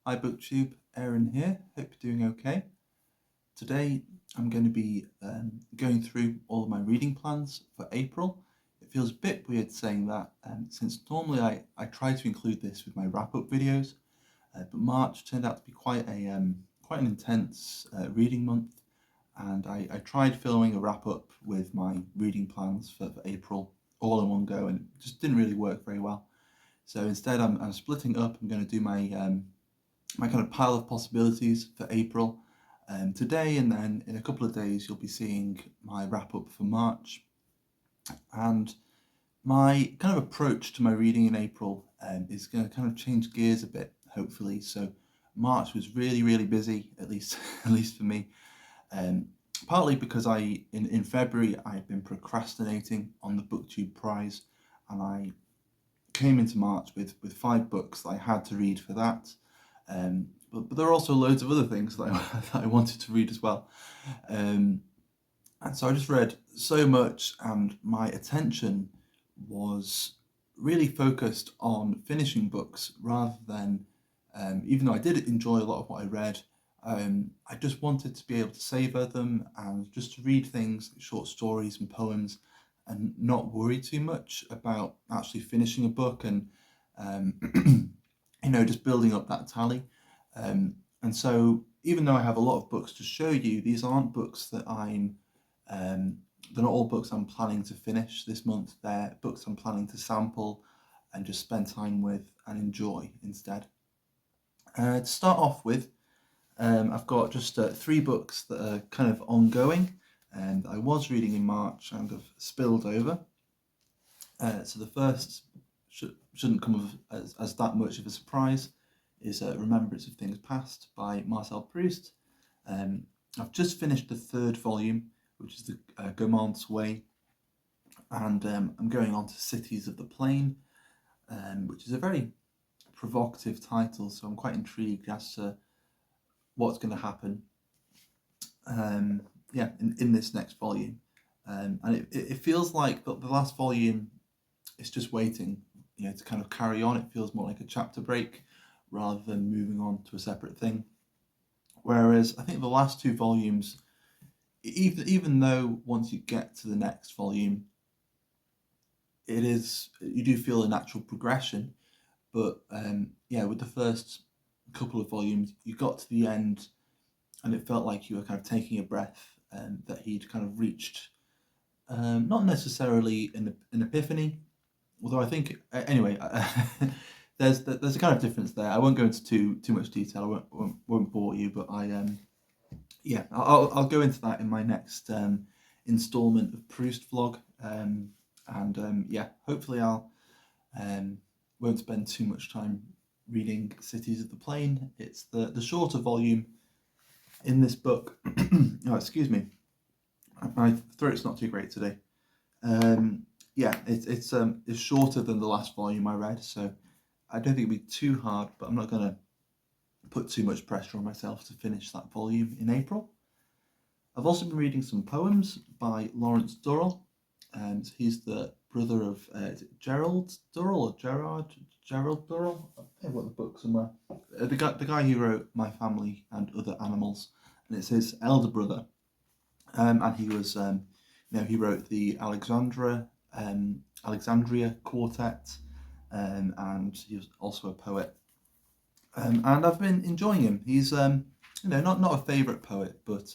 Hi booktube, Aaron here, hope you're doing okay. Today I'm going to be going through all of my reading plans for April. It feels a bit weird saying that since normally I try to include this with my wrap-up videos, but March turned out to be quite an intense reading month, and I tried filming a wrap-up with my reading plans for April all in one go, and it just didn't really work very well. So instead I'm splitting up. I'm going to do my kind of pile of possibilities for April today, and then in a couple of days you'll be seeing my wrap up for March. And my kind of approach to my reading in April is going to kind of change gears a bit, hopefully. So March was really busy, at least at least for me. Partly because in February I had been procrastinating on the booktube prize, and I came into March with 5 books that I had to read for that. But there are also loads of other things that that I wanted to read as well. And so I just read so much, and my attention was really focused on finishing books rather than, even though I did enjoy a lot of what I read, I just wanted to be able to savor them and just to read things, short stories and poems, and not worry too much about actually finishing a book and just building up that tally. And so even though I have a lot of books to show you, these aren't books that they're not all books I'm planning to finish this month. They're books I'm planning to sample and just spend time with and enjoy instead. To start off with, I've got just 3 books that are kind of ongoing and I was reading in March and have spilled over. So the first shouldn't come as that much of a surprise is Remembrance of Things Past by Marcel Proust. I've just finished the 3rd volume, which is the Gourmand's Way, and I'm going on to Cities of the Plain, which is a very provocative title, so I'm quite intrigued as to what's going to happen in this next volume. And it feels like the last volume is just waiting to kind of carry on. It feels more like a chapter break rather than moving on to a separate thing. Whereas I think the last 2 volumes, even though once you get to the next volume, you do feel a natural progression, but with the first couple of volumes, you got to the end and it felt like you were kind of taking a breath, and that he'd kind of reached not necessarily an epiphany, although I think anyway. There's a kind of difference there. I won't go into too much detail. I won't bore you, but I'll go into that in my next installment of Proust vlog. Hopefully I'll won't spend too much time reading Cities of the Plain. It's the shorter volume in this book. Oh, excuse me, my throat's not too great today. It's shorter than the last volume I read, so I don't think it'll be too hard, but I'm not going to put too much pressure on myself to finish that volume in April. I've also been reading some poems by Lawrence Durrell, and he's the brother of Gerald Durrell or Gerald Durrell. I've got the book somewhere. The guy who wrote My Family and Other Animals, and it's his elder brother. And he was, he wrote the Alexandria Quartet, and he was also a poet. And I've been enjoying him. He's, not a favourite poet, but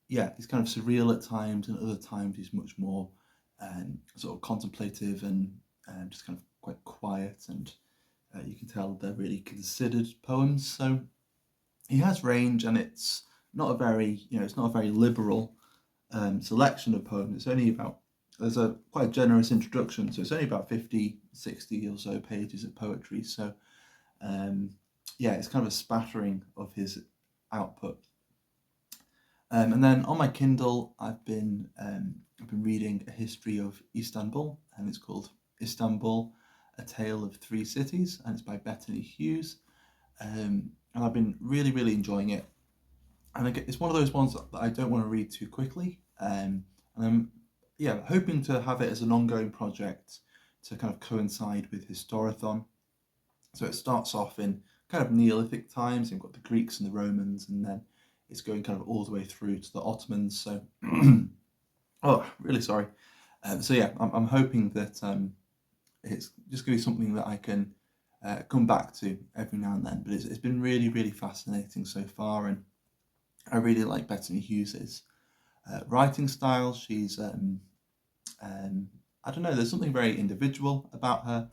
he's kind of surreal at times, and other times he's much more sort of contemplative and just kind of quite quiet, and you can tell they're really considered poems. So he has range, and it's not a very liberal selection of poems. It's only there's quite a generous introduction, so it's only about 50, 60 or so pages of poetry. So it's kind of a spattering of his output. And then on my Kindle, I've been reading A History of Istanbul, and it's called Istanbul: A Tale of Three Cities, and it's by Bethany Hughes. And I've been really enjoying it. And it's one of those ones that I don't want to read too quickly. And I'm hoping to have it as an ongoing project to kind of coincide with Historathon. So it starts off in kind of Neolithic times. You've got the Greeks and the Romans, and then it's going kind of all the way through to the Ottomans. So, oh, really sorry. So yeah, I'm hoping that it's just going to be something that I can come back to every now and then. But it's been really, really fascinating so far, and I really like Bettany Hughes's writing style. She's I don't know. There's something very individual about her.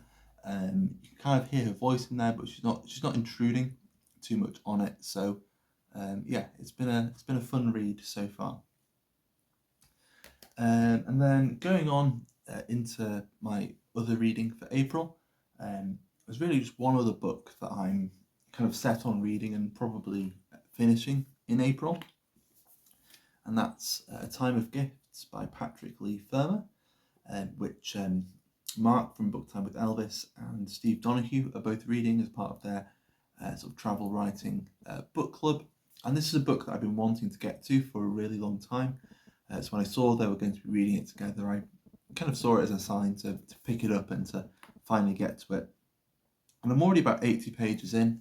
You can kind of hear her voice in there, but she's not intruding too much on it. So yeah, it's been a fun read so far. And then going on into my other reading for April, there's really just one other book that I'm kind of set on reading and probably finishing in April, and that's A Time of Gifts by Patrick Leigh Fermor, which Mark from Book Time with Elvis and Steve Donoghue are both reading as part of their sort of travel writing book club. And this is a book that I've been wanting to get to for a really long time. So when I saw they were going to be reading it together, I kind of saw it as a sign to pick it up and to finally get to it. And I'm already about 80 pages in,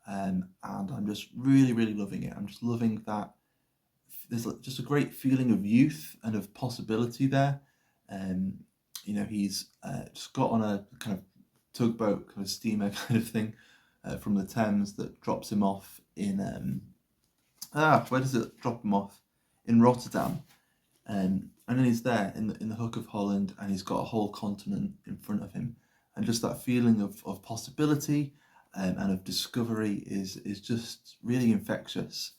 and I'm just really, really loving it. I'm just loving that there's just a great feeling of youth and of possibility there. You know, he's just got on a kind of tugboat, kind of steamer kind of thing from the Thames that drops him off in where does it drop him off? In Rotterdam. And then he's there in the Hook of Holland, and he's got a whole continent in front of him, and just that feeling of possibility and of discovery is just really infectious.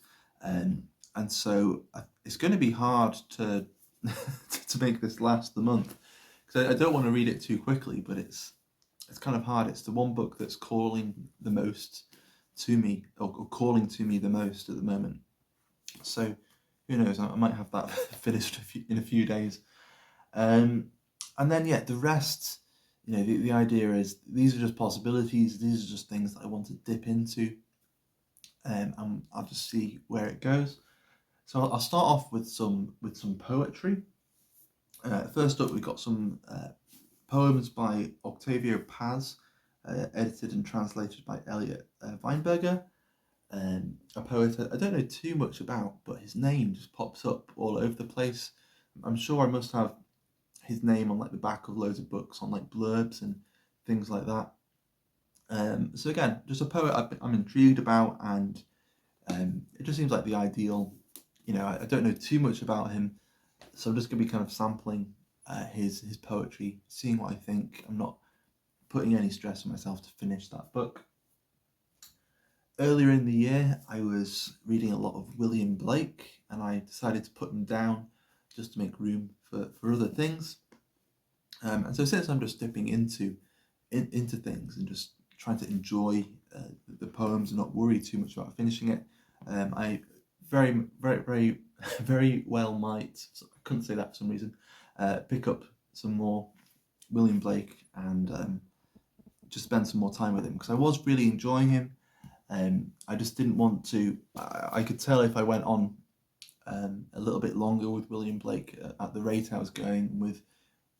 And so it's going to be hard to to make this last the month, because I don't want to read it too quickly, but it's kind of hard. It's the one book that's calling the most to me, or calling to me the most at the moment. So who knows, I might have that finished in a few days. And then, yeah, the rest, you know, the idea is these are just possibilities. These are just things that I want to dip into. And I'll just see where it goes. So I'll start off with some poetry. First up, we've got some poems by Octavio Paz, edited and translated by Elliot Weinberger. A poet I don't know too much about, but his name just pops up all over the place. I'm sure I must have his name on like the back of loads of books on like blurbs and things like that. So again, just a poet I'm intrigued about, and it just seems like the ideal. You know, I don't know too much about him, so I'm just going to be kind of sampling his poetry, seeing what I think. I'm not putting any stress on myself to finish that book. Earlier in the year, I was reading a lot of William Blake, and I decided to put him down just to make room for other things. And so since I'm just dipping into things and just trying to enjoy the poems and not worry too much about finishing it, I very, very, very, very well might, I couldn't say that for some reason, pick up some more William Blake and just spend some more time with him, because I was really enjoying him. I just didn't want to. I could tell if I went on a little bit longer with William Blake at the rate I was going with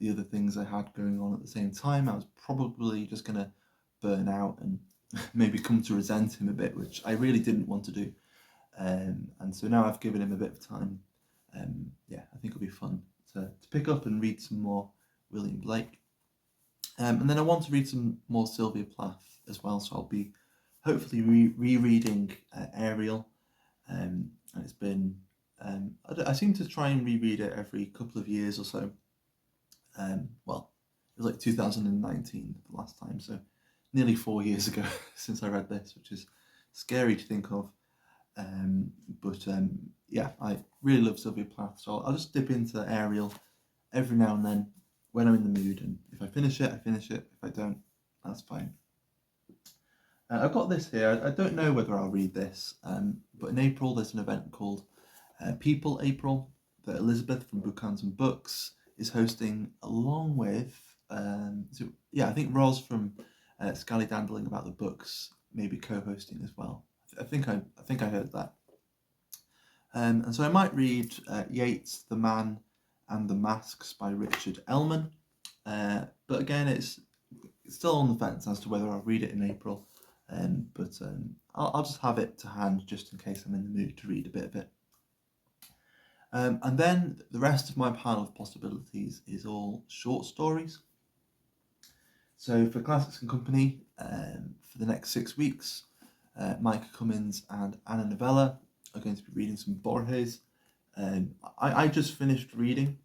the other things I had going on at the same time, I was probably just going to burn out and maybe come to resent him a bit, which I really didn't want to do. And so now I've given him a bit of time. Yeah, I think it'll be fun to pick up and read some more William Blake. And then I want to read some more Sylvia Plath as well, so I'll be hopefully rereading Ariel. And it's been, I seem to try and reread it every couple of years or so. Well, it was like 2019 the last time, so nearly 4 years ago since I read this, which is scary to think of. But yeah, I really love Sylvia Plath, so I'll just dip into Ariel every now and then when I'm in the mood, and if I finish it, I finish it. If I don't, that's fine. I've got this here. I don't know whether I'll read this, but in April there's an event called People April that Elizabeth from Bookhands and Books is hosting, along with I think Roz from Scally Dandling About the Books may be co-hosting as well. I think I heard that. And so I might read Yeats' The Man and the Masks by Richard Ellman, but again it's still on the fence as to whether I'll read it in April. but I'll just have it to hand just in case I'm in the mood to read a bit of it. And then the rest of my pile of possibilities is all short stories. So for Classics and Company, for the next 6 weeks, Micah Cummins and Anna Novella are going to be reading some Borges. I just finished reading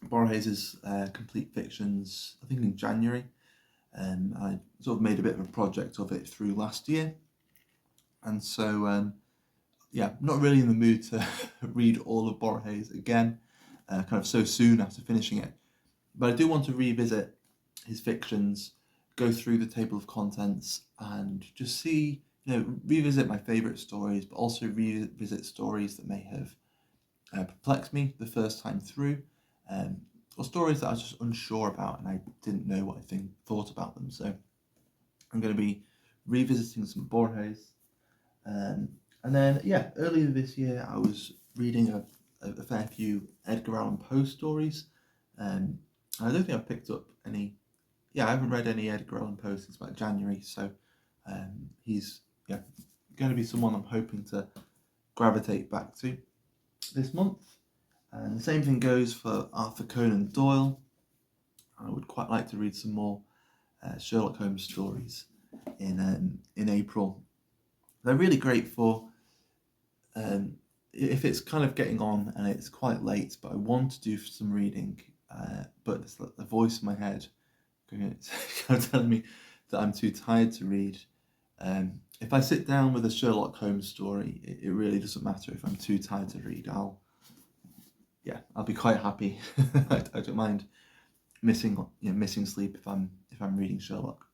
Borges' Complete Fictions, I think in January. I sort of made a bit of a project of it through last year. And so, not really in the mood to read all of Borges again, kind of so soon after finishing it. But I do want to revisit his fictions, go through the table of contents, and just see, revisit my favourite stories, but also revisit stories that may have perplexed me the first time through, or stories that I was just unsure about and I didn't know what I thought about them. So I'm going to be revisiting some Borges. And then, earlier this year I was reading a fair few Edgar Allan Poe stories. I don't think I've picked up any. I haven't read any Edgar Allan Poe since about January, so he's going to be someone I'm hoping to gravitate back to this month. And the same thing goes for Arthur Conan Doyle. I would quite like to read some more Sherlock Holmes stories in April. They're really great for if it's kind of getting on and it's quite late, but I want to do some reading, but it's like the voice in my head telling me that I'm too tired to read. If I sit down with a Sherlock Holmes story, it really doesn't matter if I'm too tired to read. I'll be quite happy. I don't mind missing sleep if I'm reading Sherlock.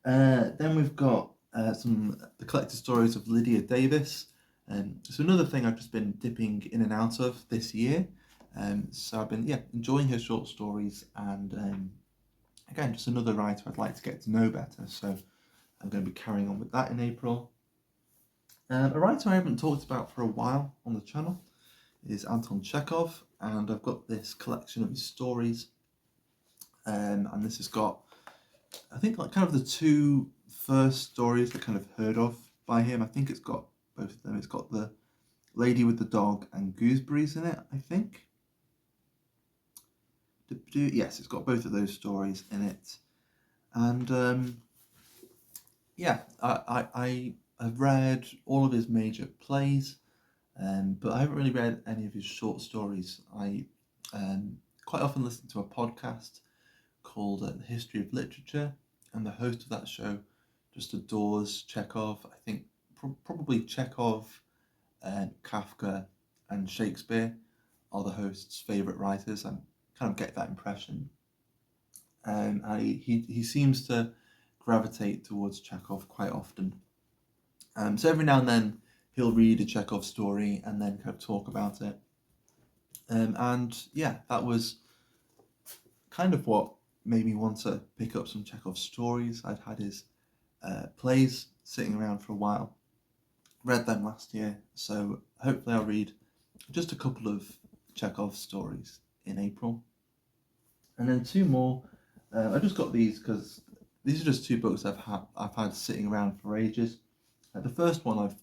Then we've got the collected stories of Lydia Davis. So another thing I've just been dipping in and out of this year. So I've been enjoying her short stories, and again, just another writer I'd like to get to know better. So I'm going to be carrying on with that in April. A writer I haven't talked about for a while on the channel is Anton Chekhov, and I've got this collection of his stories, and this has got, I think, like kind of the two first stories I kind of heard of by him. I think it's got both of them. It's got The Lady with the Dog and Gooseberries in it, I think. Yes, it's got both of those stories in it. And I've read all of his major plays, but I haven't really read any of his short stories. I quite often listen to a podcast called The History of Literature, and the host of that show just adores Chekhov. I think probably Chekhov, Kafka and Shakespeare are the host's favourite writers. I kind of get that impression. He seems to gravitate towards Chekhov quite often. So every now and then he'll read a Chekhov story and then kind of talk about it. That was kind of what made me want to pick up some Chekhov stories. I'd had his plays sitting around for a while, read them last year, so hopefully I'll read just a couple of Chekhov stories in April. And then two more. I just got these because these are just two books I've had sitting around for ages. The first one I've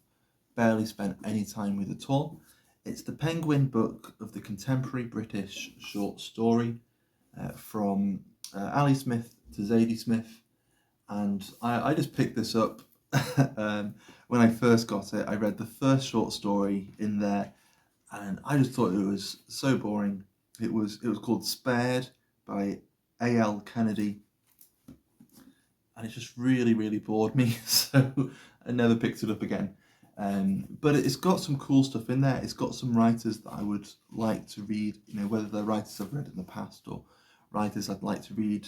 barely spent any time with at all. It's the Penguin Book of the Contemporary British Short Story, from Ali Smith to Zadie Smith, and I just picked this up when I first got it. I read the first short story in there, and I just thought it was so boring. It was called Spared by A.L. Kennedy, and it just really, really bored me, so I never picked it up again. But it's got some cool stuff in there. It's got some writers that I would like to read, whether they're writers I've read in the past or writers I'd like to read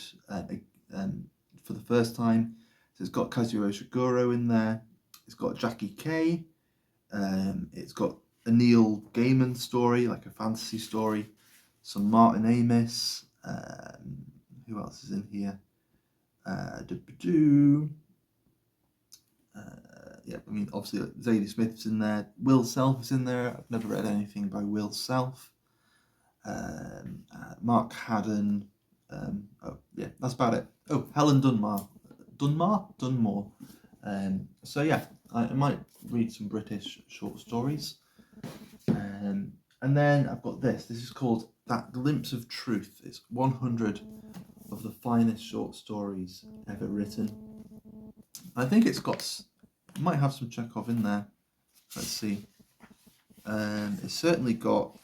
for the first time. So it's got Kazuo Ishiguro in there. It's got Jackie Kay. It's got a Neil Gaiman story, like a fantasy story. Some Martin Amis. Who else is in here? Obviously Zadie Smith's in there. Will Self is in there. I've never read anything by Will Self. Mark Haddon. That's about it. Oh, Helen Dunmore. So yeah, I might read some British short stories. And then I've got this. This is called That Glimpse of Truth. It's 100 of the finest short stories ever written. I think it might have some Chekhov in there. Let's see. It's certainly got,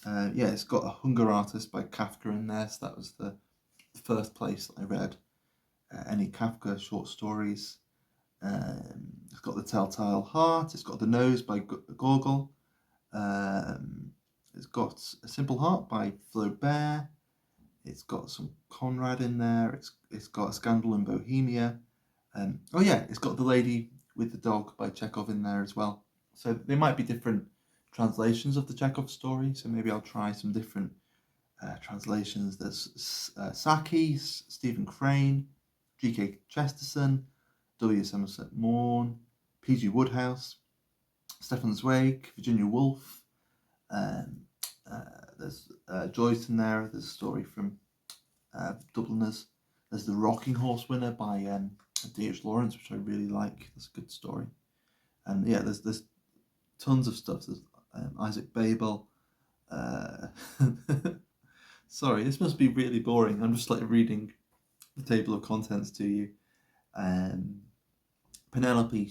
it's got A Hunger Artist by Kafka in there. So that was the first place that I read any Kafka short stories. It's got The Telltale Heart. It's got The Nose by Gogol. It's got A Simple Heart by Flaubert. It's got some Conrad in there. It's got A Scandal in Bohemia. It's got The Lady with the Dog by Chekhov in there as well. So they might be different translations of the Chekhov story. So maybe I'll try some different translations. There's Saki, Stephen Crane, G.K. Chesterton, W. Somerset Maugham, P.G. Wodehouse, Stefan Zweig, Virginia Woolf. There's Joyce in there. There's a story from Dubliners. There's The Rocking Horse Winner by D.H. Lawrence, which I really like. That's a good story. And yeah, there's tons of stuff. There's Isaac Babel. Sorry, this must be really boring. I'm just like reading the table of contents to you. Penelope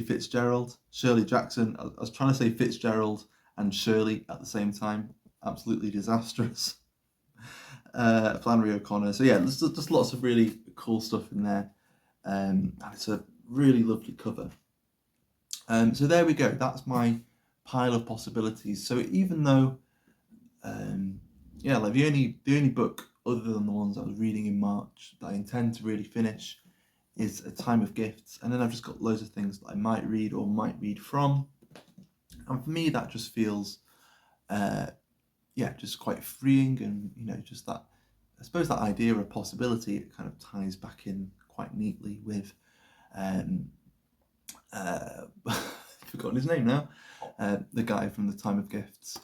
Fitzgerald, Shirley Jackson. I was trying to say Fitzgerald and Shirley at the same time. Absolutely disastrous. Flannery O'Connor. So yeah, there's just lots of really cool stuff in there. And it's a really lovely cover. So there we go. That's my pile of possibilities. So even though, like the only book other than the ones I was reading in March that I intend to really finish is A Time of Gifts, and then I've just got loads of things that I might read or might read from, and for me that just feels, just quite freeing, and just that, I suppose that idea of possibility, it kind of ties back in quite neatly with, I've forgotten his name now, the guy from The Time of Gifts.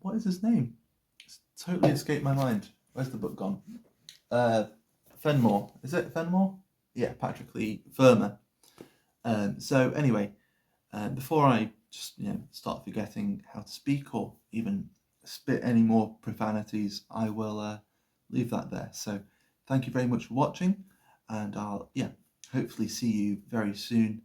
What is his name? It's totally escaped my mind. Where's the book gone? Fenmore. Is it Fenmore? Yeah, Patrick Lee Verma. So anyway, before I just start forgetting how to speak or even spit any more profanities, I will leave that there. So thank you very much for watching, and I'll hopefully see you very soon,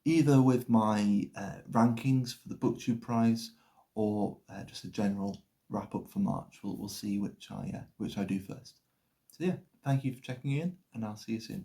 either with my rankings for the BookTube prize or just a general wrap up for March. We'll see which I do first. So yeah, thank you for checking in, and I'll see you soon.